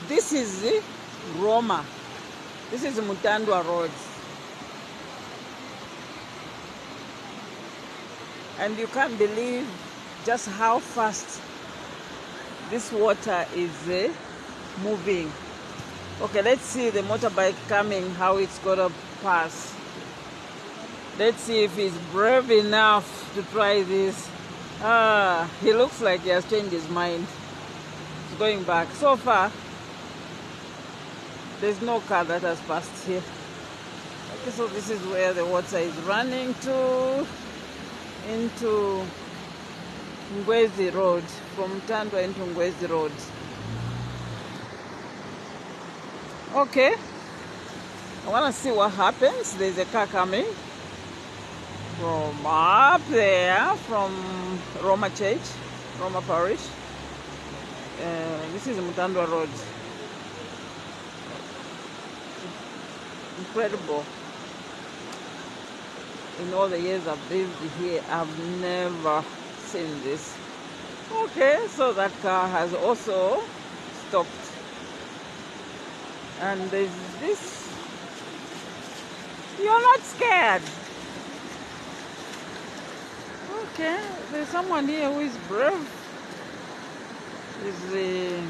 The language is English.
This is Roma. This is Mutandwa Road. And you can't believe just how fast this water is moving. Okay, let's see the motorbike coming, how it's gonna pass. Let's see if he's brave enough to try this. He looks like he has changed his mind. He's going back. So far, there's no car that has passed here. Okay, so this is where the water is running to, into Ngwezi Road, from Tandwa into Ngwezi Road. Okay, I want to see what happens. There's a car coming from up there, from Roma Church, Roma Parish. This is Mutandwa Road. Incredible. In all the years I've lived here, I've never seen this. Okay, so that car has also stopped. And there's this. You're not scared. Okay, there's someone here who is brave. Is